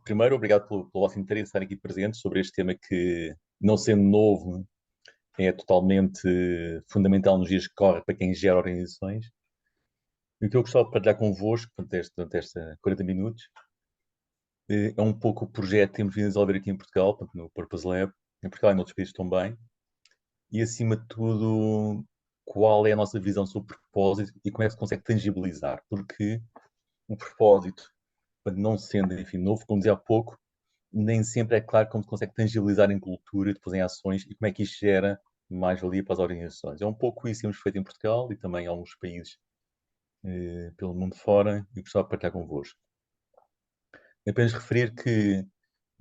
Primeiro, obrigado pelo vosso interesse em estar aqui presentes sobre este tema que, não sendo novo, é totalmente fundamental nos dias que correm para quem gera organizações. E o que eu gostava de partilhar convosco, durante esta 40 minutos, é um pouco o projeto que temos vindo a desenvolver aqui em Portugal, no Purpose Lab, em Portugal e noutros países também, e acima de tudo, qual é a nossa visão sobre o propósito e como é que se consegue tangibilizar, porque o propósito, não sendo, enfim, novo, como dizia há pouco, nem sempre é claro como se consegue tangibilizar em cultura, depois em ações, e como é que isto gera mais-valia para as organizações. É um pouco isso que temos feito em Portugal e também em alguns países pelo mundo fora, e gostava de partilhar convosco. Apenas referir que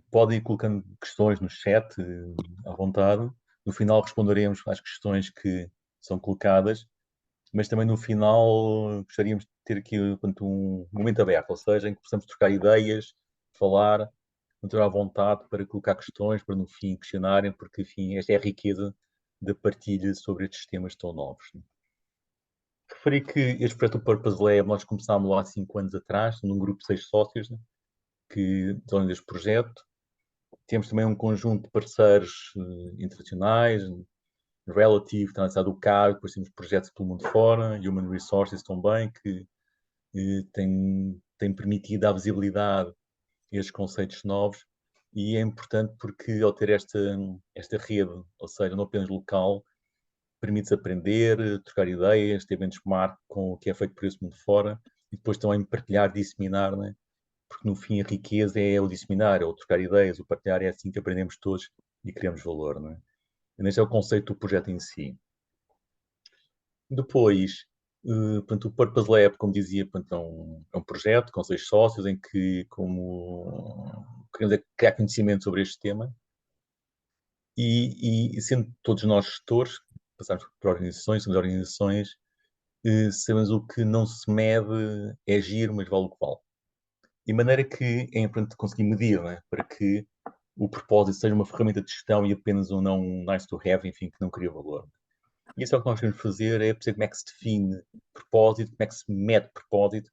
podem ir colocando questões no chat à vontade. No final responderemos às questões que são colocadas, mas também no final gostaríamos de ter aqui portanto, um momento aberto, ou seja, em que possamos trocar ideias, falar, manter à vontade para colocar questões, para no fim questionarem, porque enfim, esta é a riqueza da partilha sobre estes temas tão novos. Referi que este projeto do Purpose Lab nós começámos lá há 5 anos atrás, num grupo de 6 sócios que desenvolvem este projeto. Temos também um conjunto de parceiros internacionais, Relative, está na cidade do Cabo, depois temos projetos pelo mundo fora, Human Resources também, que tem permitido a visibilidade a estes conceitos novos, e é importante porque ao ter esta rede, ou seja, não apenas local, permite-se aprender, trocar ideias, ter benchmark com o que é feito por esse mundo fora, e depois também partilhar, disseminar, né? Porque no fim a riqueza é o disseminar, é o trocar ideias, o partilhar, é assim que aprendemos todos e criamos valor, não é? E este é o conceito do projeto em si. Depois, portanto, o Purpose Lab, como dizia, portanto, é um projeto com 6 sócios em que, como queremos criar conhecimento sobre este tema e sendo todos nós gestores, passamos por organizações, somos organizações, sabemos o que não se mede é giro, mas vale o que vale. De maneira que é importante conseguir medir, não é? Para que o propósito seja uma ferramenta de gestão e apenas um não nice to have, enfim, que não cria valor. E isso é o que nós queremos fazer, é perceber como é que se define propósito, como é que se mede propósito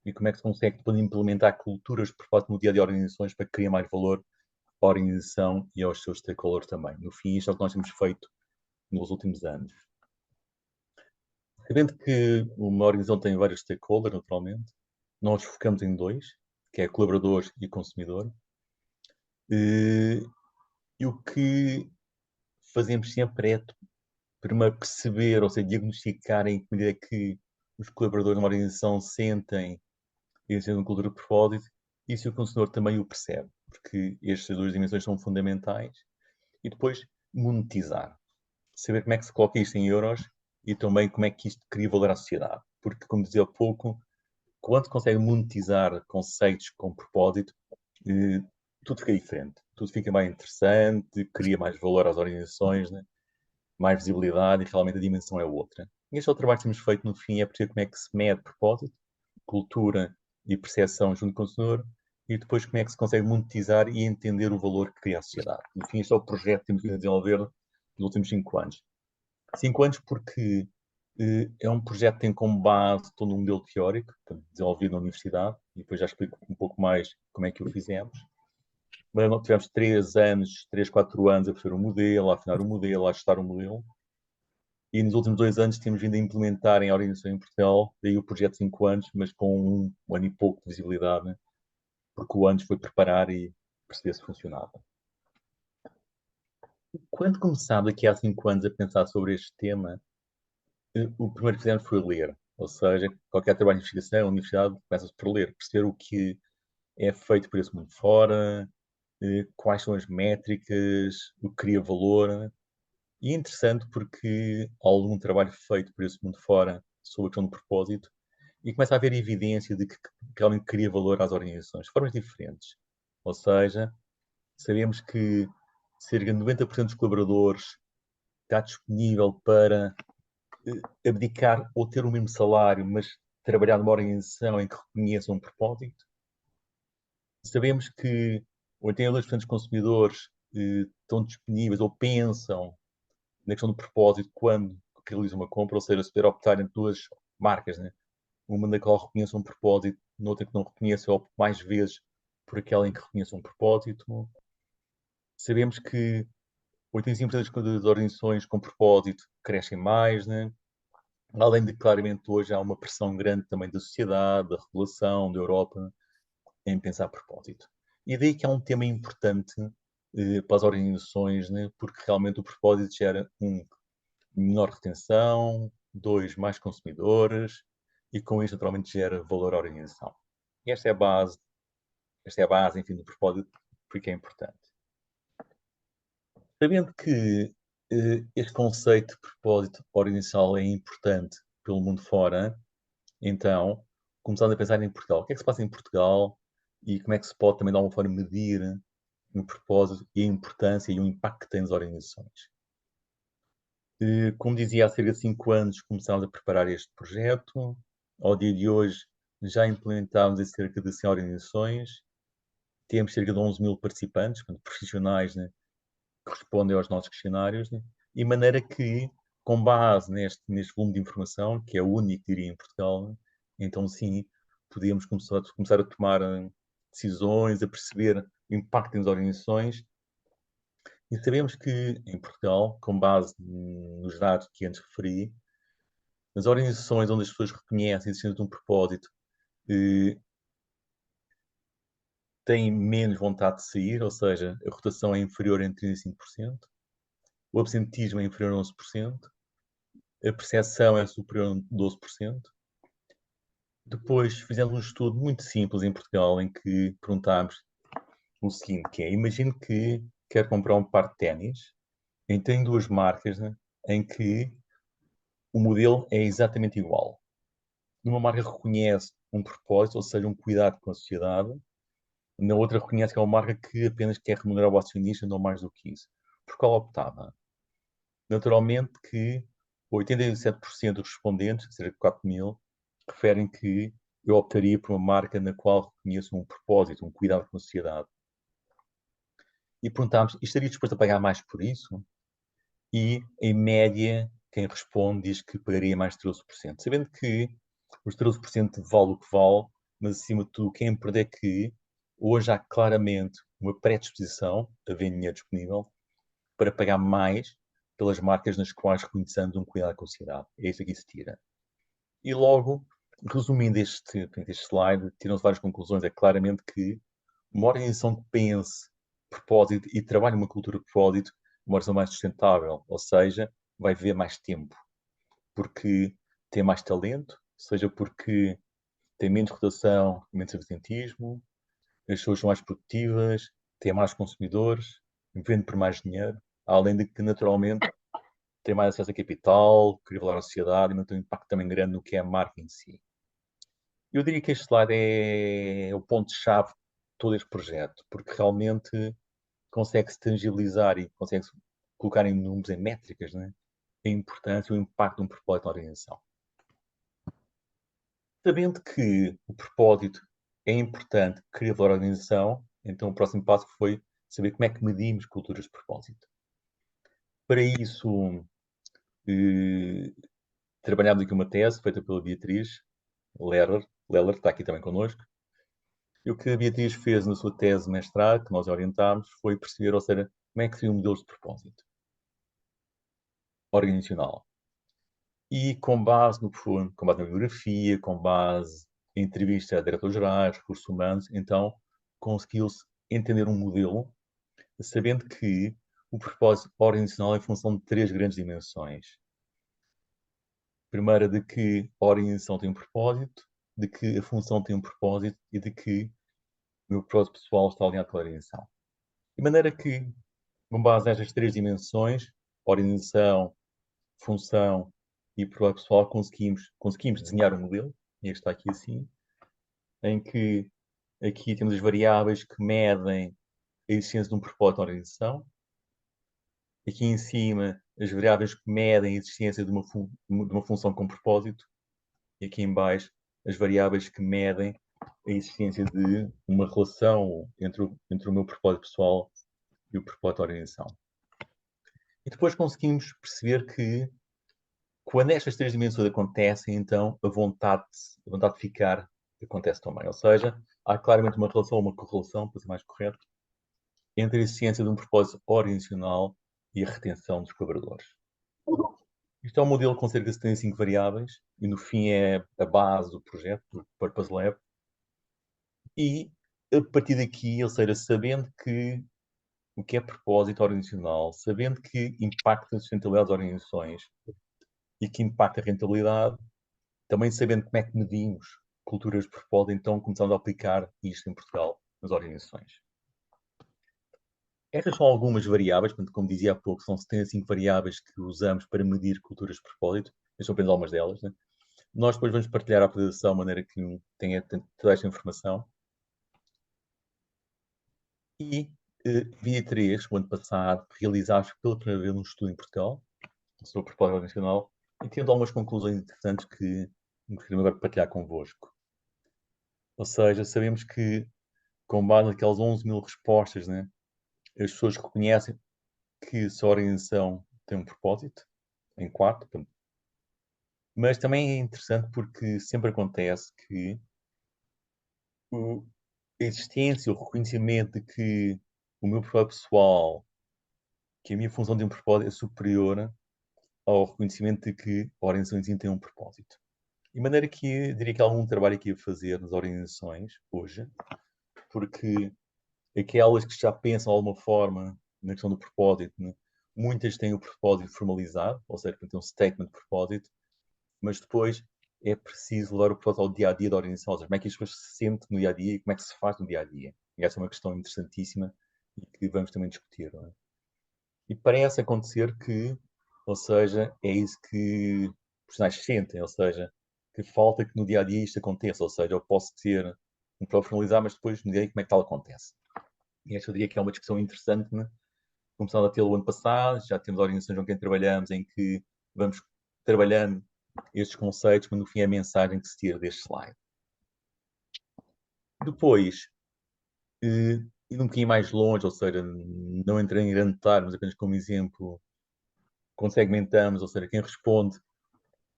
e como é que se consegue depois implementar culturas de propósito no dia a dia de organizações para criar mais valor à organização e aos seus stakeholders também. No fim, isto é o que nós temos feito nos últimos anos. Sabendo que uma organização tem vários stakeholders, naturalmente, nós focamos em 2, que é colaboradores e consumidor. E o que fazemos sempre é primeiro perceber, ou seja, diagnosticar em que medida é que os colaboradores de uma organização sentem e sentem uma cultura de propósito, e se o consumidor também o percebe, porque estas 2 dimensões são fundamentais. E depois monetizar, saber como é que se coloca isto em euros e também como é que isto cria valor à sociedade, porque como dizia há pouco, quando consegue monetizar conceitos com propósito, tudo fica diferente, tudo fica mais interessante, cria mais valor às organizações, né? Mais visibilidade e realmente a dimensão é outra. E este é o trabalho que temos feito no fim, é perceber como é que se mede propósito, cultura e percepção junto do consumidor e depois como é que se consegue monetizar e entender o valor que cria a sociedade. No fim, este é o projeto que temos vindo a desenvolver nos últimos 5 anos. 5 anos porque é um projeto que tem como base todo um modelo teórico, desenvolvido na universidade, e depois já explico um pouco mais como é que o fizemos. Mas nós tivemos 3 anos, 3, 4 anos a fazer o modelo, a afinar o modelo, a ajustar o modelo. E nos últimos 2 anos temos vindo a implementar em organização em Portugal, daí o projeto de 5 anos, mas com um ano e pouco de visibilidade, né? Porque o antes foi preparar e perceber se funcionava. Quando começámos aqui há 5 anos a pensar sobre este tema, o primeiro que fizemos foi ler. Ou seja, qualquer trabalho de investigação, a universidade, começa-se por ler, perceber o que é feito por esse mundo fora, quais são as métricas, o que cria valor. E é interessante porque há algum trabalho feito por esse mundo fora sobre a questão do propósito e começa a haver evidência de que realmente cria valor às organizações de formas diferentes. Ou seja, sabemos que cerca de 90% dos colaboradores está disponível para abdicar ou ter o mesmo salário, mas trabalhar numa organização em que reconheça um propósito. Sabemos que 82% dos consumidores estão disponíveis ou pensam na questão do propósito quando realizam uma compra, ou seja, se puder optar entre 2 marcas, né? Uma na qual reconheça um propósito noutra que não reconheço, eu opto mais vezes por aquela em que reconheço um propósito. Sabemos que 85% das organizações com propósito crescem mais, né? Além de, claramente, hoje há uma pressão grande também da sociedade, da regulação, da Europa, em pensar propósito. E daí que é um tema importante para as organizações, né? Porque realmente o propósito gera, menor retenção, dois, mais consumidores, e com isso, naturalmente, gera valor à organização. E esta é a base, enfim, do propósito, porque é importante. Sabendo que este conceito de propósito organizacional é importante pelo mundo fora, então começamos a pensar em Portugal. O que é que se passa em Portugal e como é que se pode também, de alguma forma, medir o propósito e a importância e o impacto que tem nas organizações. Como dizia, há cerca de 5 anos começámos a preparar este projeto. Ao dia de hoje já implementámos em cerca de 100 organizações. Temos cerca de 11 mil participantes, profissionais, né, que respondem aos nossos questionários, né, e maneira que, com base neste volume de informação, que é o único, diria, em Portugal, né, então sim, podíamos começar a tomar decisões, a perceber o impacto nas organizações. E sabemos que, em Portugal, com base nos dados que antes referi, nas organizações onde as pessoas reconhecem a existência de um propósito, eh, têm menos vontade de sair, ou seja, a rotação é inferior em 35%, o absentismo é inferior a 11%, a percepção é superior a 12%. Depois fizemos um estudo muito simples em Portugal em que perguntámos o seguinte, que é, imagine que quer comprar um par de ténis, e tem duas marcas, né, em que o modelo é exatamente igual. Numa marca reconhece um propósito, ou seja, um cuidado com a sociedade. Na outra reconhece que é uma marca que apenas quer remunerar o acionista, não mais do que isso. Por qual optava? Naturalmente que 87% dos respondentes, cerca de 4 mil, referem que eu optaria por uma marca na qual reconheço um propósito, um cuidado com a sociedade. E perguntámos, estaria disposto a pagar mais por isso? E, em média, quem responde diz que pagaria mais de 13%. Sabendo que os 13% vale o que vale, mas, acima de tudo, quem perder é que hoje há claramente uma predisposição, havendo dinheiro disponível, para pagar mais pelas marcas nas quais reconhecemos um cuidado com a sociedade. É isso que se tira. E logo, resumindo este slide, tiram-se várias conclusões. É claramente que uma organização que pense propósito e trabalhe uma cultura de propósito, uma organização mais sustentável, ou seja, vai viver mais tempo, porque tem mais talento, seja porque tem menos rotação, menos absentismo, as pessoas são mais produtivas, têm mais consumidores, vendem por mais dinheiro, além de que, naturalmente, tem mais acesso a capital, cria valor à sociedade e tem um impacto também grande no que é a marca em si. Eu diria que este slide é o ponto-chave de todo este projeto, porque realmente consegue-se tangibilizar e consegue-se colocar em números, em métricas, né, a importância e o impacto de um propósito na organização. Sabendo que o propósito é importante, cria valor à organização, então o próximo passo foi saber como é que medimos culturas de propósito. Para isso, trabalhámos aqui uma tese feita pela Beatriz Leller, que está aqui também connosco. E o que a Beatriz fez na sua tese de mestrado, que nós orientámos, foi perceber, ou seja, como é que seriam modelos de propósito organizacional. E com base no que for, com base na bibliografia, com base em entrevista a diretores-gerais, recursos humanos, então conseguiu-se entender um modelo, sabendo que o propósito organizacional é em função de três grandes dimensões. Primeira, de que a organização tem um propósito, de que a função tem um propósito e de que o meu propósito pessoal está alinhado com a organização. De maneira que, com base nestas três dimensões, organização, função e propósito pessoal, conseguimos desenhar um modelo, e este está aqui assim, em que aqui temos as variáveis que medem a existência de um propósito na organização. Aqui em cima, as variáveis que medem a existência de uma função com propósito. E aqui em baixo, as variáveis que medem a existência de uma relação entre o meu propósito pessoal e o propósito da organização. E depois conseguimos perceber que, quando estas três dimensões acontecem, então a vontade de ficar acontece também. Ou seja, há claramente uma relação, uma correlação, para ser mais correto, entre a existência de um propósito organizacional e a retenção dos colaboradores. Isto é um modelo com cerca de 75 variáveis e, no fim, é a base do projeto, do Purpose Lab. E, a partir daqui, ou seja, sabendo que o que é propósito organizacional, sabendo que impacta a sustentabilidade das organizações e que impacta a rentabilidade, também sabendo como é que medimos culturas de propósito, então começamos a aplicar isto em Portugal, nas organizações. Estas são algumas variáveis, portanto, como dizia há pouco, são 75 variáveis que usamos para medir culturas de propósito. Estas são apenas algumas delas. Né? Nós depois vamos partilhar a apresentação de maneira que tenha toda esta informação. E, 23, o ano passado, realizámos pela primeira vez um estudo em Portugal sobre o propósito organizacional e tendo algumas conclusões interessantes que gostaria agora de partilhar convosco. Ou seja, sabemos que, com base naquelas 11 mil respostas, né, as pessoas reconhecem que a organização tem um propósito, em quarto, mas também é interessante porque sempre acontece que a existência, o reconhecimento de que o meu propósito pessoal, que a minha função de um propósito é superior ao reconhecimento de que a organização em si tem um propósito. De maneira que eu diria que há algum trabalho aqui a fazer nas organizações hoje, porque aquelas que já pensam de alguma forma na questão do propósito, né? Muitas têm o propósito formalizado, ou seja, têm um statement de propósito, mas depois é preciso levar o propósito ao dia a dia da organização, ou seja, como é que as pessoas se sentem no dia a dia e como é que se faz no dia a dia. E essa é uma questão interessantíssima e que vamos também discutir. Não é? E parece acontecer que, ou seja, é isso que os profissionais sentem, ou seja, que falta que no dia a dia isto aconteça, ou seja, eu posso ter um propósito formalizado, mas depois no dia a dia como é que tal acontece. E esta eu diria que é uma discussão interessante, né? Começamos a tê-lo o ano passado, já temos organizações com quem trabalhamos em que vamos trabalhando estes conceitos, mas no fim é a mensagem que se tira deste slide. Depois, indo um bocadinho mais longe, ou seja, não entrei em grande detalhe, mas apenas como exemplo, quando segmentamos, ou seja, quem responde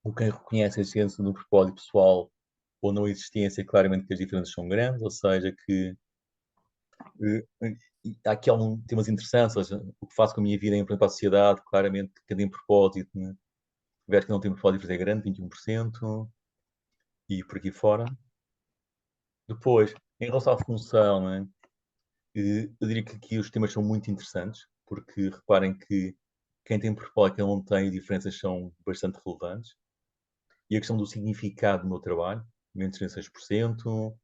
ou quem reconhece a existência do propósito pessoal ou não existência, claramente que as diferenças são grandes, ou seja, que aqui há temas interessantes, ou seja, o que faço com a minha vida em frente à sociedade, claramente que cada em propósito, né? Tiver que não tem propósito é grande, 21%, e por aqui fora. Depois, em relação à função, né? Eu diria que aqui os temas são muito interessantes, porque reparem que quem tem propósito e quem não tem, diferenças são bastante relevantes. E a questão do significado do meu trabalho, menos 36%.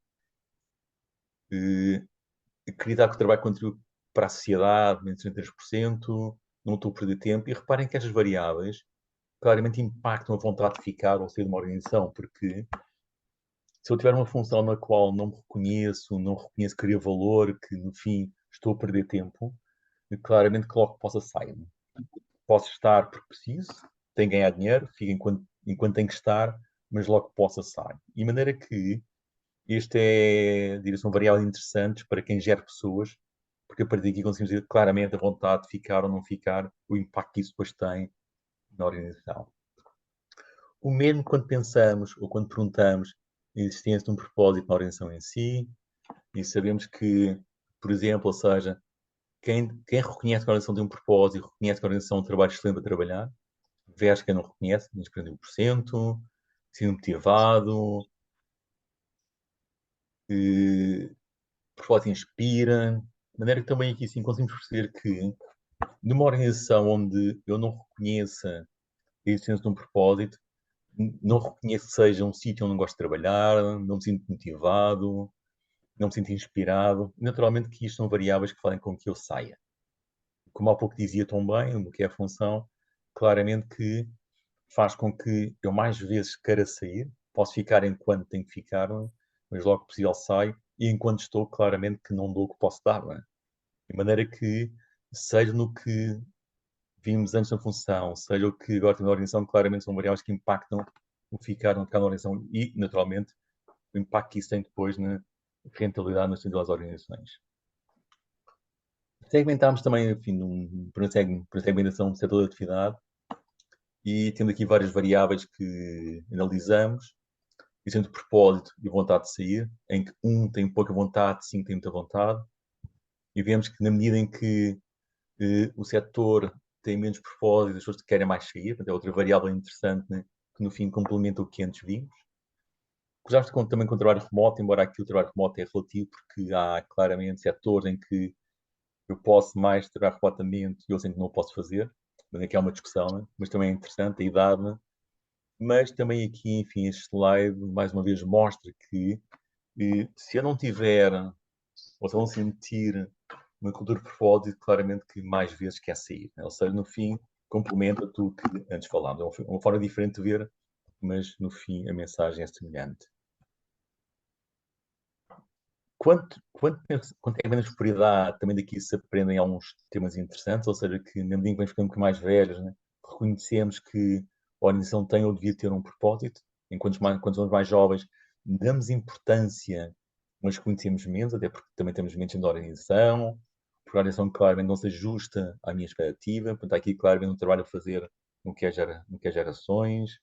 Acreditar que o trabalho contribui para a sociedade, menos 33%. Não estou a perder tempo. E reparem que estas variáveis claramente impactam a vontade de ficar ou sair de uma organização, porque se eu tiver uma função na qual não me reconheço, não reconheço que cria valor, que no fim estou a perder tempo, claramente que logo possa sair. Posso estar porque preciso, tenho que ganhar dinheiro, fico enquanto tenho que estar, mas logo possa sair. E de maneira que este é, diria-se, uma variável interessante para quem gera pessoas, porque a partir daqui conseguimos ver claramente a vontade de ficar ou não ficar, o impacto que isso depois tem na organização. O mesmo quando pensamos ou quando perguntamos a existência de um propósito na organização em si, e sabemos que, por exemplo, ou seja, quem reconhece que a organização tem um propósito e reconhece que a organização tem um trabalho excelente para trabalhar, versus quem não reconhece, menos 41%, sendo motivado, propósito inspira, de maneira que também aqui sim conseguimos perceber que numa organização onde eu não reconheça a existência de um propósito, não reconheço que seja um sítio onde não gosto de trabalhar, não me sinto motivado, não me sinto inspirado. Naturalmente que isto são variáveis que fazem com que eu saia. Como há pouco dizia tão bem, o que é a função, claramente que faz com que eu mais vezes queira sair, posso ficar enquanto tenho que ficar, mas logo que possível saio, e enquanto estou, claramente que não dou o que posso dar. Não é? De maneira que, seja no que vimos antes na função, seja o que agora tem na organização, claramente são variáveis que impactam o ficar ou não ficar na organização e, naturalmente, o impacto que isso tem depois na rentabilidade nas das organizações. Segmentámos também, enfim, por uma segmentação do setor de atividade e tendo aqui várias variáveis que analisamos. entre propósito e vontade de sair, em que um tem pouca vontade, cinco tem muita vontade, e vemos que na medida em que o setor tem menos propósito, as pessoas querem mais sair, portanto é outra variável interessante, né, que no fim complementa o que antes vimos. Apesar de também com o trabalho remoto, embora aqui o trabalho remoto é relativo, porque há claramente setores em que eu posso mais trabalhar remotamente e outros em que não posso fazer, portanto aqui há uma discussão, né? Mas também é interessante a idade, né? Mas também aqui, enfim, este slide mais uma vez mostra que se eu não tiver, ou se eu não sentir uma cultura de propósito, claramente que mais vezes quer sair, né? Ou seja, no fim, complementa tudo que antes falámos. É uma forma diferente de ver, mas no fim a mensagem é semelhante. Quanto é menos prioridade, também daqui se aprendem alguns temas interessantes, ou seja, que na medida em que vamos ficando um bocadinho mais velhos, né, reconhecemos que a organização tem ou devia ter um propósito, enquanto quando somos mais jovens, damos importância, mas conhecemos menos, até porque também temos menos da organização, porque a organização claramente não se ajusta à minha expectativa, portanto há aqui claramente um trabalho a fazer no que é gerações.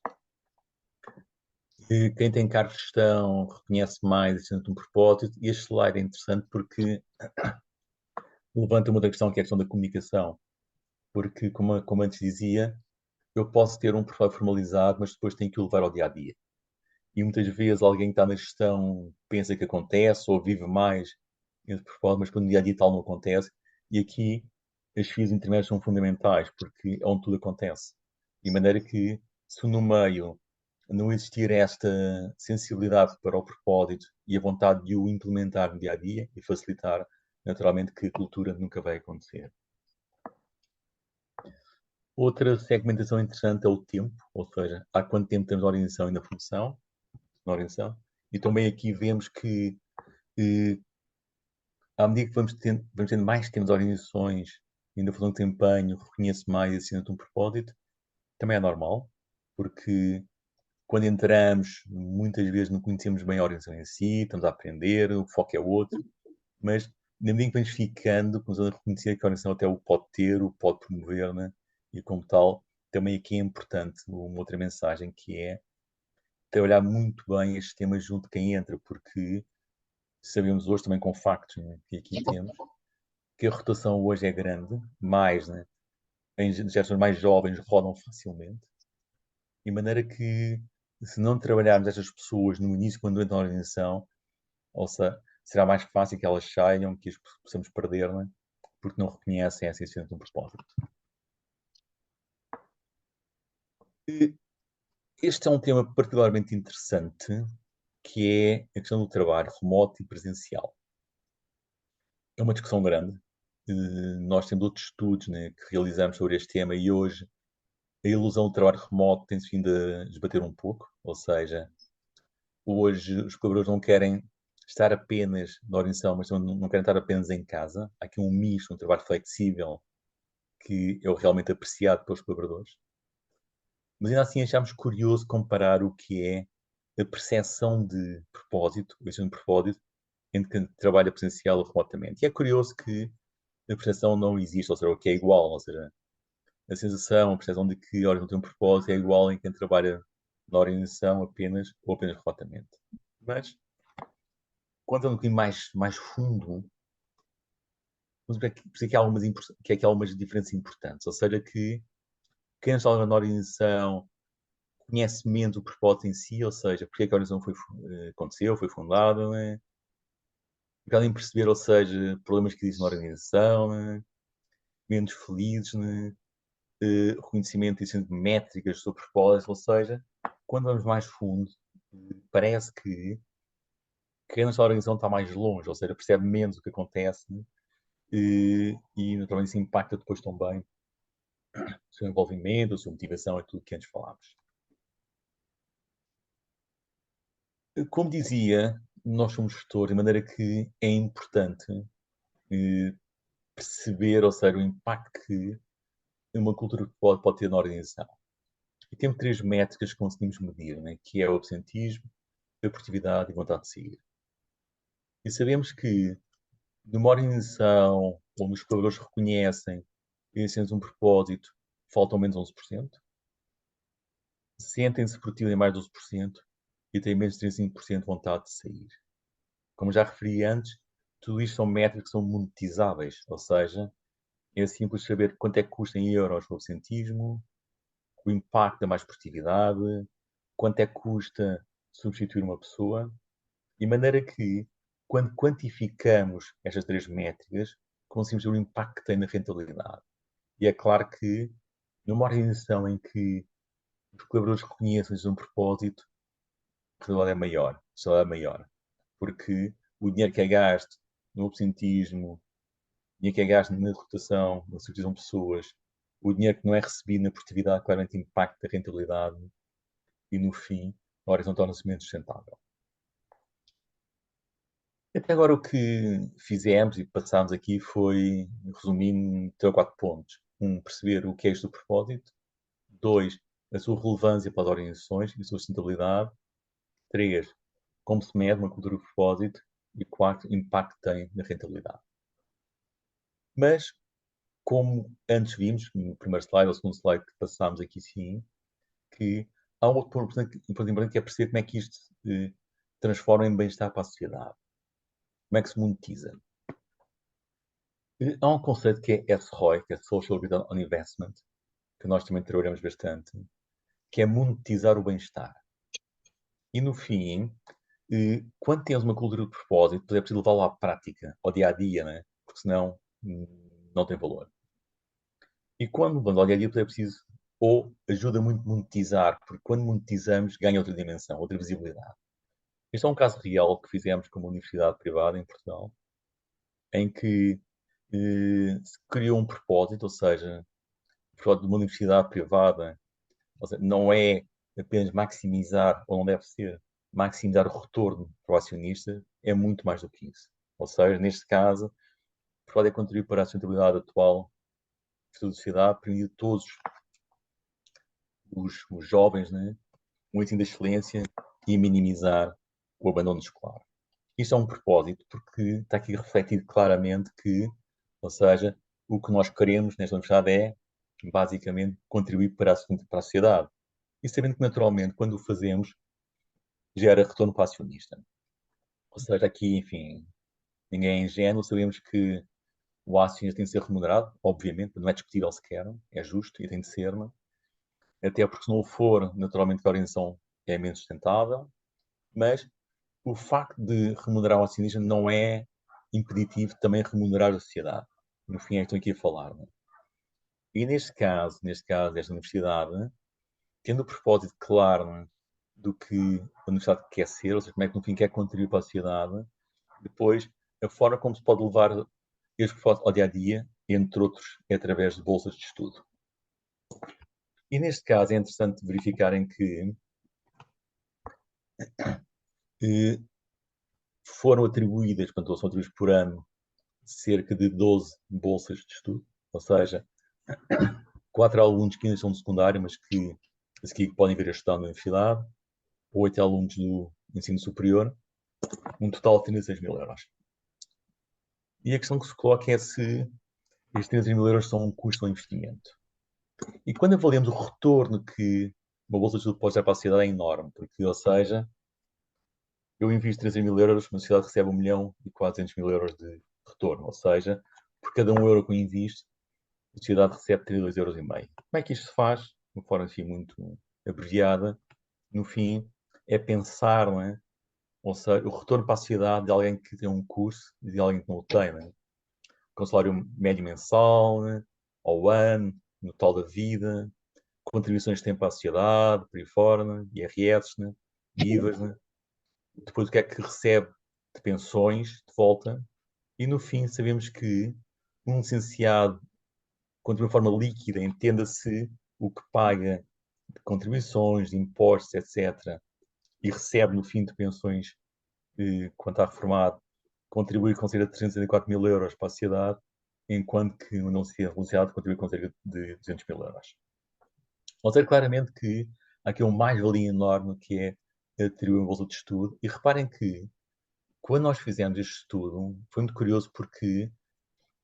Quem tem cargo de gestão reconhece mais e sente um propósito. E este slide é interessante porque levanta uma outra questão, que é a questão da comunicação. Porque, como antes dizia, eu posso ter um perfil formalizado, mas depois tenho que o levar ao dia a dia. E muitas vezes alguém que está na gestão pensa que acontece ou vive mais esse propósito, mas quando no dia a dia tal não acontece. E aqui as fias intermédias são fundamentais, porque é onde tudo acontece. De maneira que, se no meio não existir esta sensibilidade para o propósito e a vontade de o implementar no dia a dia e facilitar, naturalmente, que a cultura nunca vai acontecer. Outra segmentação interessante é o tempo, ou seja, há quanto tempo temos a organização e na função, na organização, e também aqui vemos que, à medida que vamos tendo mais tempo de organizações e na função de desempenho, reconhece mais e assina-te um propósito, também é normal, porque quando entramos, muitas vezes não conhecemos bem a organização em si, estamos a aprender, o foco é outro, mas na medida em que vamos ficando, começamos a reconhecer que a organização até o pode ter, o pode promover, né? E como tal, também aqui é importante uma outra mensagem que é trabalhar muito bem este tema junto de quem entra, porque sabemos hoje também com factos, né, que aqui temos, que a rotação hoje é grande, mais, né? Em gerações mais jovens rodam facilmente, de maneira que se não trabalharmos estas pessoas no início, quando entram na organização, ou seja, será mais fácil que elas saiam, que as possamos perder, né? Porque não reconhecem essa existência de um propósito. Este é um tema particularmente interessante, que é a questão do trabalho remoto e presencial. É uma discussão grande. Nós temos outros estudos, né, que realizamos sobre este tema e hoje a ilusão do trabalho remoto tem-se vindo a desbater um pouco, ou seja, hoje os colaboradores não querem estar apenas na organização, mas não querem estar apenas em casa. Há aqui um misto, um trabalho flexível que é realmente apreciado pelos colaboradores. Mas ainda assim achámos curioso comparar o que é a percepção de propósito, a visão de propósito, entre quem trabalha presencial ou remotamente. E é curioso que a percepção não existe, ou seja, o que é igual, ou seja, a sensação, a percepção de que a organização tem um propósito é igual em quem trabalha na organização apenas ou apenas remotamente. Mas, quando é um bocadinho mais fundo, vamos ver que aqui há algumas diferenças importantes, ou seja, que quem está na organização conhece menos o propósito em si, ou seja, porque é que a organização aconteceu, foi fundada, né? Podem perceber, ou seja, problemas que existem na organização, né? Menos felizes, né? Reconhecimento e de métricas sobre propósito, ou seja, quando vamos mais fundo, parece que quem não está na organização está mais longe, ou seja, percebe menos o que acontece, né? E naturalmente isso impacta depois também o seu envolvimento, a sua motivação e tudo o que antes falámos. Como dizia, nós somos gestores, de maneira que é importante perceber, ou seja, o impacto que uma cultura pode ter na organização. E temos três métricas que conseguimos medir, né? Que é o absentismo, a produtividade e a vontade de sair. E sabemos que numa organização onde os colaboradores reconhecem que temos um propósito, faltam menos 11%, sentem-se produtivos em mais de 12%, e têm menos de 35% de vontade de sair. Como já referi antes, tudo isto são métricas que são monetizáveis, ou seja, é simples saber quanto é que custa em euros o absentismo, o impacto da mais produtividade, quanto é que custa substituir uma pessoa, de maneira que, quando quantificamos estas três métricas, conseguimos ver o impacto que tem na rentabilidade. E é claro que, numa organização em que os colaboradores reconheçam um propósito, a rentabilidade é maior, a salário é maior. Porque o dinheiro que é gasto no absentismo, o dinheiro que é gasto na rotação, na substituição de pessoas, o dinheiro que não é recebido na produtividade, claramente impacta a rentabilidade e, no fim, a organização torna-se menos sustentável. Até agora o que fizemos e passámos aqui foi, resumindo, 3 ou 4 pontos. Perceber o que é isto do propósito. 2, a sua relevância para as organizações e a sua sustentabilidade. 3, como se mede uma cultura de propósito. E 4, o impacto que tem na rentabilidade. Mas, como antes vimos, no primeiro slide ou segundo slide que passámos aqui sim, que há um outro ponto importante que é perceber como é que isto se transforma em bem-estar para a sociedade. Como é que se monetiza? Há um conceito que é SROI, que é Social Return on Investment, que nós também trabalhamos bastante, que é monetizar o bem-estar. E no fim, quando temos uma cultura de propósito, é preciso levá-lo à prática, ao dia a dia, né? Porque senão não tem valor. E quando vamos ao dia a dia, é preciso, ou ajuda muito a monetizar, porque quando monetizamos, ganha outra dimensão, outra visibilidade. Este é um caso real que fizemos com uma universidade privada em Portugal, em que se criou um propósito, ou seja, o propósito de uma universidade privada, ou seja, não é apenas maximizar, ou não deve ser, maximizar o retorno para o acionista, é muito mais do que isso. Ou seja, neste caso, o propósito é contribuir para a sustentabilidade atual da sociedade, permitir todos os jovens, né, um ensino de excelência e minimizar o abandono escolar. Isto é um propósito, porque está aqui refletido claramente que, ou seja, o que nós queremos nesta universidade é, basicamente, contribuir para a sociedade. E sabendo que, naturalmente, quando o fazemos, gera retorno para o acionista. Ou seja, aqui, enfim, ninguém é ingênuo, sabemos que o acionista tem de ser remunerado, obviamente, não é discutível sequer, é justo e tem de ser, até porque se não o for, naturalmente a organização é menos sustentável, mas o facto de remunerar o acionista não é impeditivo de também remunerar a sociedade. No fim, é que estou aqui a falar. Né? E neste caso, desta universidade, tendo o propósito claro, né, do que a universidade quer ser, ou seja, como é que no fim quer contribuir para a sociedade, depois a forma como se pode levar este propósito ao dia a dia, entre outros, é através de bolsas de estudo. E neste caso é interessante verificarem que foram atribuídas, portanto, são atribuídas por ano, cerca de 12 bolsas de estudo, ou seja, 4 alunos que ainda são de secundário, mas que a seguir podem vir a estudar na universidade, 8 alunos do ensino superior, um total de 36 mil euros. E a questão que se coloca é se estes 36 mil euros são um custo ou um investimento. E quando avaliamos o retorno que uma bolsa de estudo pode dar para a sociedade é enorme, porque, ou seja, eu invisto 36 mil euros, a sociedade recebe 1 milhão e 400 mil euros de retorno, ou seja, por cada 1 euro que eu invisto, a sociedade recebe 32,5 euros. Como é que isto se faz? De uma forma assim, muito abreviada. No fim, é pensar, não é? Ou seja, o retorno para a sociedade de alguém que tem um curso e de alguém que não o tem, não é? Com salário médio mensal, né? Ao ano, no total da vida, contribuições que tem para a sociedade, por aí fora, né? IRS, né? IVAs, né? Depois o que é que recebe de pensões de volta, e no fim sabemos que um licenciado contribui de forma líquida, entenda-se o que paga de contribuições, de impostos, etc., e recebe no fim de pensões, quando está reformado, contribui com cerca de 304 mil euros para a sociedade, enquanto que o não licenciado contribui com cerca de 200 mil euros. Ou seja, claramente que há aqui um mais-valia enorme que é atribuir uma bolsa de estudo. E reparem que, quando nós fizemos este estudo, foi muito curioso porque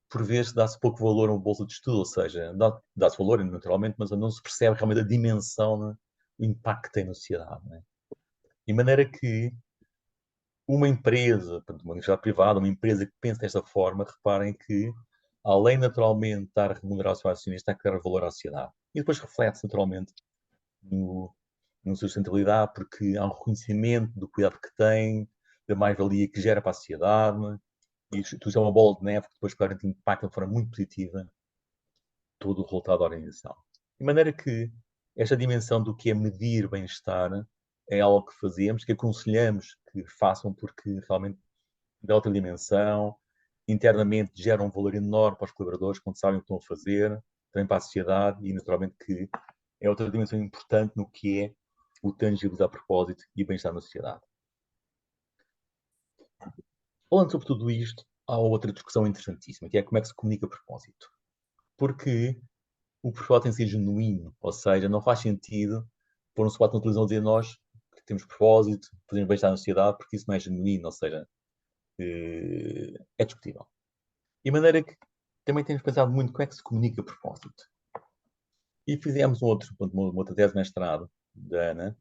por vezes dá-se pouco valor a uma bolsa de estudo, ou seja, dá-se valor naturalmente, mas não se percebe realmente a dimensão, né, o impacto que tem na sociedade. Né? De maneira que uma empresa, portanto, uma universidade privada, uma empresa que pensa desta forma, reparem que, além naturalmente de estar a remunerar o seu acionista, está a criar valor à sociedade. E depois reflete-se naturalmente no, na sustentabilidade, porque há um reconhecimento do cuidado que tem, da mais-valia que gera para a sociedade, e isto é uma bola de neve que depois claramente impacta de forma muito positiva todo o resultado da organização. De maneira que esta dimensão do que é medir bem-estar é algo que fazemos, que aconselhamos que façam, porque realmente dá outra dimensão, internamente gera um valor enorme para os colaboradores quando sabem o que estão a fazer, também para a sociedade e naturalmente que é outra dimensão importante no que é o tangibilizar propósito e bem-estar na sociedade. Falando sobre tudo isto, há outra discussão interessantíssima, que é como é que se comunica propósito. Porque o propósito tem que ser genuíno, ou seja, não faz sentido pôr um spot na televisão a dizer nós que temos propósito, podemos bem-estar na sociedade, porque isso não é genuíno, ou seja, é discutível. De maneira que também temos pensado muito como é que se comunica propósito. E fizemos uma outra tese de mestrado da Ana,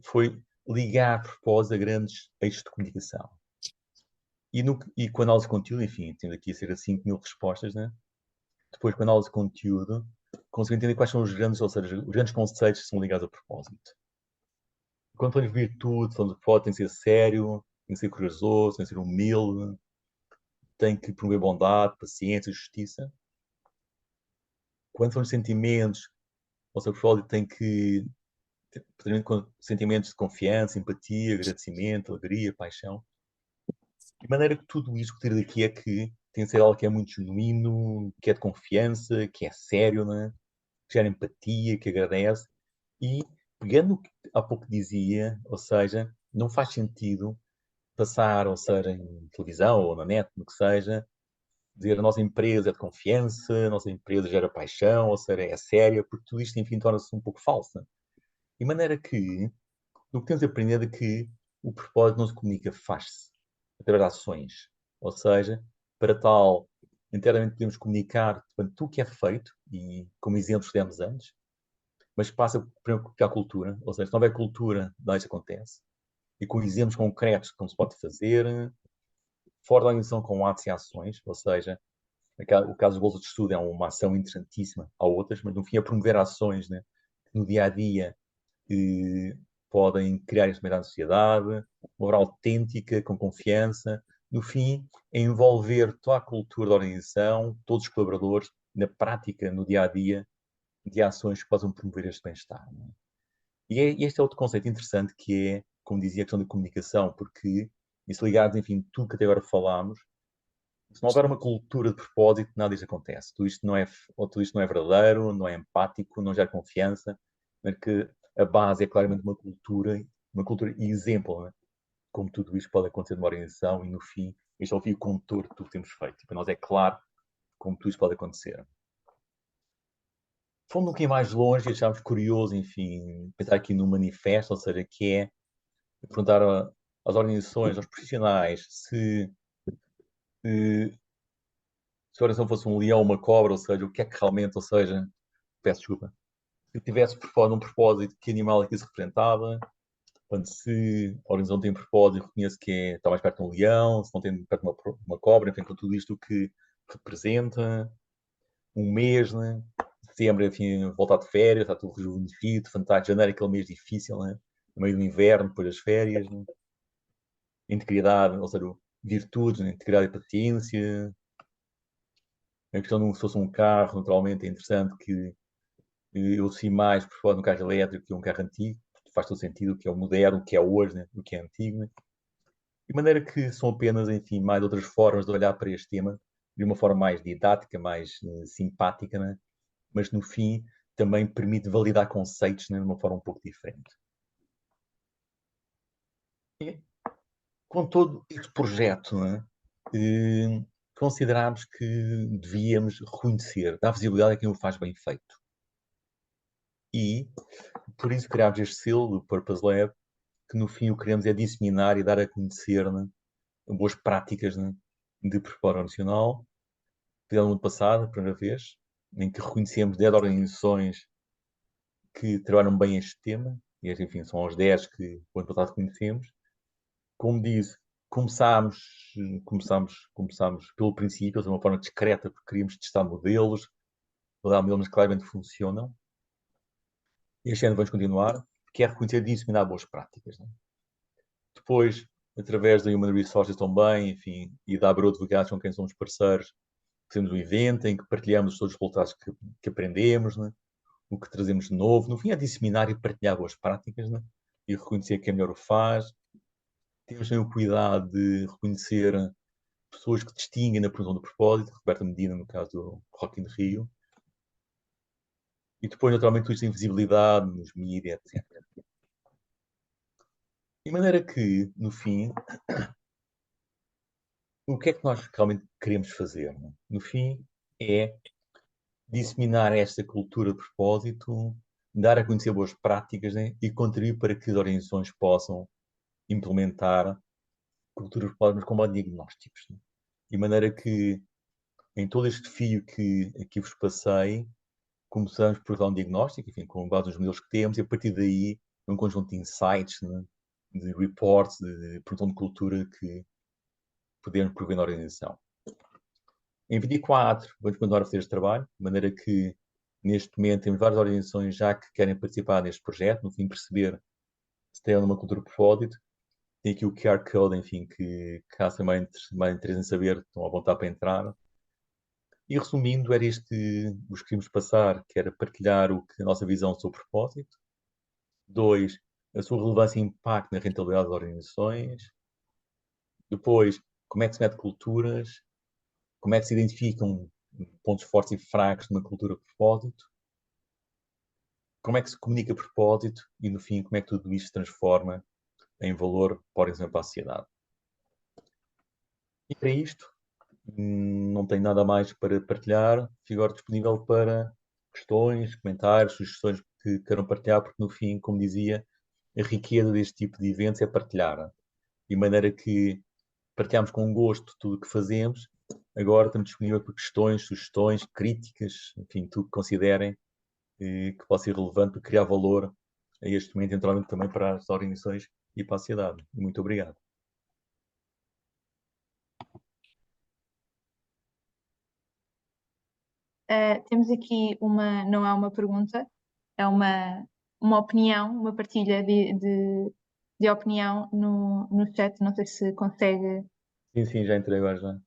foi ligar propósito a grandes eixos de comunicação. E com a análise de conteúdo, enfim, tendo aqui a ser a 5.000 respostas, né? Depois com a análise de conteúdo, consigo entender quais são os grandes, ou seja, os grandes conceitos que são ligados a propósito. Quando falamos de virtude, falamos de propósito, tem que ser sério, tem que ser corajoso, tem que ser humilde, tem que promover bondade, paciência, justiça. Quando falamos de sentimentos, ou seja, o propósito tem que ter sentimentos de confiança, empatia, agradecimento, alegria, paixão. De maneira que tudo isto que tiro daqui é que tem que ser algo que é muito genuíno, que é de confiança, que é sério, né? Que gera empatia, que agradece. E pegando o que há pouco dizia, ou seja, não faz sentido passar, ou seja, em televisão ou na net, no que seja, dizer a nossa empresa é de confiança, a nossa empresa gera paixão, ou seja, é séria, porque tudo isto, enfim, torna-se um pouco falsa. De maneira que o que temos de aprender é que o propósito não se comunica, faz-se através de ações. Ou seja, para tal, inteiramente podemos comunicar tudo o que é feito, e como exemplos que demos antes, mas passa primeiro pela cultura. Ou seja, se não houver cultura, nada isso acontece. E com exemplos concretos de como se pode fazer, fora da organização com atos e ações, ou seja, o caso do Bolsa de Estudo é uma ação interessantíssima, há outras, mas no fim é promover ações, né, que no dia a dia podem criar intimidade na sociedade, uma obra autêntica, com confiança. No fim, é envolver toda a cultura da organização, todos os colaboradores, na prática, no dia a dia, de ações que possam promover este bem-estar. Não é? E este é outro conceito interessante que é, como dizia, a questão da comunicação, porque, e se ligados, enfim, tudo que até agora falámos, se não houver uma cultura de propósito, nada disso acontece. Tudo isto não é verdadeiro, não é empático, não gera confiança, porque a base é claramente uma cultura e exemplo, né? Como tudo isto pode acontecer numa organização e, no fim, este é o fio condutor de tudo que temos feito. Para nós é claro como tudo isto pode acontecer. Fomos um bocadinho mais longe e achámos curioso, enfim, pensar aqui no manifesto, ou seja, que é perguntar às organizações, aos profissionais, se a organização fosse um leão ou uma cobra, ou seja, o que é que realmente, ou seja, peço desculpa, se tivesse por fora um propósito, que animal é que isso representava, quando se a organização tem um propósito, reconhece que está mais perto de um leão, se não tem perto de uma cobra, enfim, com tudo isto que representa, um mês, né? Setembro, enfim, voltar de férias, está tudo rejuvenescido, fantástico, janeiro é aquele mês difícil, né? No meio do inverno, depois das férias, né? Integridade, ou seja, virtudes, né? Integridade e paciência. A questão de se fosse um carro, naturalmente, é interessante que eu sei mais por fora de um carro elétrico que um carro antigo, faz todo sentido o que é o moderno, o que é hoje, né? O que é antigo, né? De maneira que são apenas, enfim, mais outras formas de olhar para este tema, de uma forma mais didática, mais simpática, né? Mas no fim também permite validar conceitos, né? De uma forma um pouco diferente. E, com todo este projeto, né? Considerámos que devíamos reconhecer, dar visibilidade a quem o faz bem feito. E, por isso, criámos este selo do Purpose Lab, que no fim o que queremos é disseminar e dar a conhecer, né, boas práticas, né, de preparo nacional. Fizemos no ano passado, a primeira vez, em que reconhecemos 10 organizações que trabalham bem este tema. e enfim, são os 10 que o ano passado conhecemos. Como disse, começámos pelo princípio, de uma forma discreta, porque queríamos testar modelos, rodar modelos que claramente funcionam. Este ano vamos continuar, que é reconhecer e disseminar boas práticas. Né? Depois, através da Human Resources também, enfim, e da Abreu Advogados, com quem somos parceiros, fazemos um evento em que partilhamos todos os resultados que aprendemos, né? O que trazemos de novo. No fim, é disseminar e partilhar boas práticas, né? E reconhecer quem melhor o faz. Temos também o cuidado de reconhecer pessoas que distinguem na produção do propósito, Roberta Medina, no caso do Rock in Rio. E depois, naturalmente, tudo isso em visibilidade nos mídias, etc. De maneira que, no fim, o que é que nós realmente queremos fazer? Né? No fim, é disseminar esta cultura de propósito, dar a conhecer boas práticas, né? E contribuir para que as organizações possam implementar cultura de propósito, mas com base em diagnósticos. Né? De maneira que, em todo este fio que aqui vos passei, começamos por dar um diagnóstico, enfim, com base nos modelos que temos, e a partir daí, um conjunto de insights, né? De reports, de produção de cultura que podemos prover na organização. Em 24, vamos continuar a fazer este trabalho, de maneira que, neste momento, temos várias organizações já que querem participar neste projeto, no fim, perceber se têm uma cultura de propósito. Tem aqui o QR Code, enfim, que caso mais interesse em saber, estão à vontade para entrar. E resumindo, era os que queríamos passar, que era partilhar a nossa visão sobre o propósito. 2, a sua relevância e impacto na rentabilidade das organizações. Depois, como é que se mete culturas, como é que se identificam pontos fortes e fracos numa cultura de propósito, como é que se comunica propósito e, no fim, como é que tudo isto se transforma em valor, por exemplo, para a sociedade. E para isto, não tenho nada mais para partilhar. Fico agora disponível para questões, comentários, sugestões que queiram partilhar, porque, no fim, como dizia, a riqueza deste tipo de eventos é partilhar. De maneira que partilhamos com gosto tudo o que fazemos. Agora estamos disponíveis para questões, sugestões, críticas, enfim, tudo que considerem que possa ser relevante para criar valor a este momento, eventualmente também para as organizações e para a sociedade. Muito obrigado. Temos aqui não é uma pergunta, é uma opinião, uma partilha de opinião no chat. Não sei se consegue. Sim, já entrei agora já.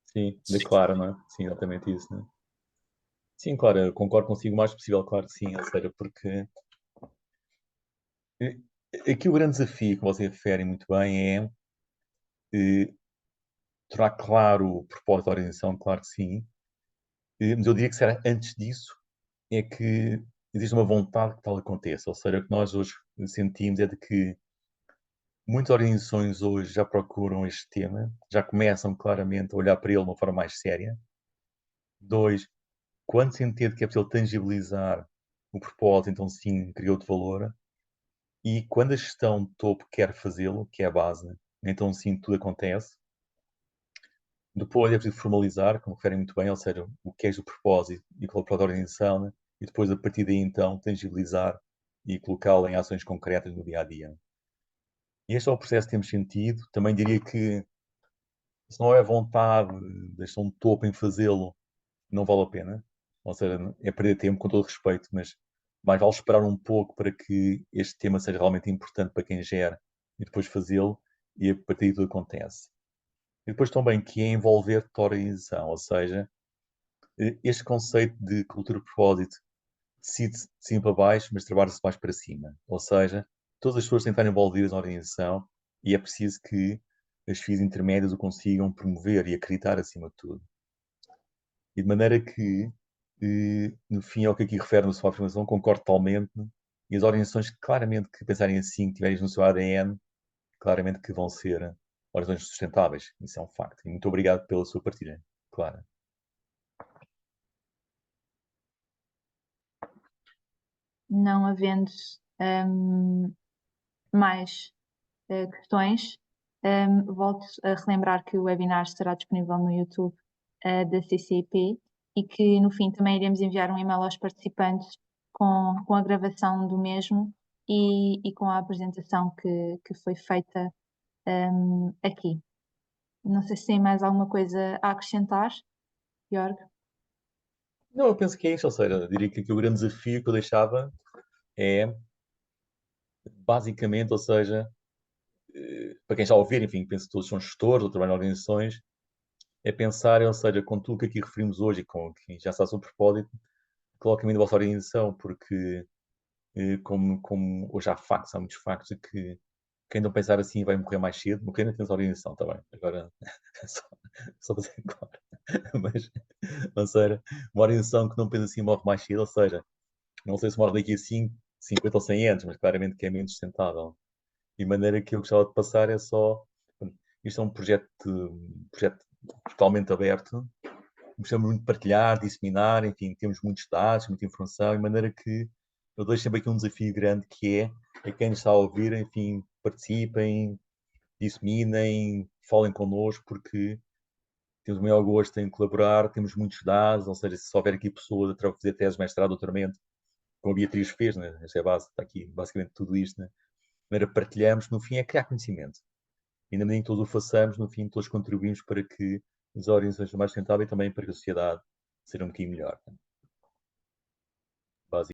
Sim, da Clara, não é? Sim, exatamente isso, não é? Sim, claro, eu concordo consigo o mais possível, claro que sim, ou seja, porque aqui o grande desafio que você refere muito bem é tornar claro o propósito da organização, claro que sim, mas eu diria que será antes disso é que existe uma vontade que tal aconteça, ou seja, o que nós hoje sentimos é de que muitas organizações hoje já procuram este tema, já começam claramente a olhar para ele de uma forma mais séria. 2, quando se entende que é possível tangibilizar o propósito, então sim, criou de valor. E quando a gestão de topo quer fazê-lo, que é a base, então sim, tudo acontece. Depois é preciso formalizar, como referem muito bem, ou seja, o que é o propósito e qual é o propósito da organização, né? E depois, a partir daí, então, tangibilizar e colocá-lo em ações concretas no dia a dia. E este é o processo que temos sentido. Também diria que se não houver vontade da gestão de topo em fazê-lo, não vale a pena. Ou seja, é perder tempo, com todo respeito, mas mais vale esperar um pouco para que este tema seja realmente importante para quem gera e depois fazê-lo, e a partir daí tudo acontece. E depois também que é envolver toda a organização, ou seja, este conceito de cultura de propósito decide-se de cima para baixo, mas trabalha-se mais para cima. Ou seja, todas as pessoas têm que estar envolvidas na organização e é preciso que as FIAs intermédias o consigam promover e acreditar acima de tudo. E de maneira que, no fim, ao que aqui refere na sua afirmação, concordo totalmente. E as organizações, claramente, que pensarem assim, que tiverem no seu ADN, claramente que vão ser organizações sustentáveis. Isso é um facto. E muito obrigado pela sua partilha, Clara. Não havendo mais questões, volto a relembrar que o webinar estará disponível no YouTube da CCP e que no fim também iremos enviar um e-mail aos participantes com a gravação do mesmo e com a apresentação que foi feita aqui. Não sei se tem mais alguma coisa a acrescentar, Jorge. Não, eu penso que é isso, ou seja, eu diria que aqui o grande desafio que eu deixava é, basicamente, ou seja, para quem está a ouvir, enfim, penso que todos são gestores ou trabalham em organizações, é pensar, ou seja, com tudo que aqui referimos hoje e com que já está sob propósito, coloquem na vossa organização, porque como hoje há factos, há muitos factos de que quem não pensar assim vai morrer mais cedo, morrer na a organização também. Agora, só, só fazer agora. Mas, ou seja, uma organização que não pensa assim morre mais cedo, ou seja, não sei se morre daqui a 5, 50 ou 100 anos, mas claramente que é menos sustentável. E a maneira que eu gostava de passar é só. Isto é um projeto totalmente aberto. Gostamos muito de partilhar, disseminar, enfim, temos muitos dados, muita informação, de maneira que eu deixo sempre aqui um desafio grande que é quem nos está a ouvir, enfim, participem, disseminem, falem connosco, porque temos o maior gosto em colaborar, temos muitos dados, ou seja, se houver aqui pessoas a fazer tese, mestrado, doutoramento, como a Beatriz fez, né? Esta é a base, está aqui basicamente tudo isto, né? Maneira partilhamos, no fim é criar conhecimento. E na medida em que todos o façamos, no fim todos contribuímos para que as organizações sejam mais sustentáveis e também para que a sociedade seja um bocadinho melhor.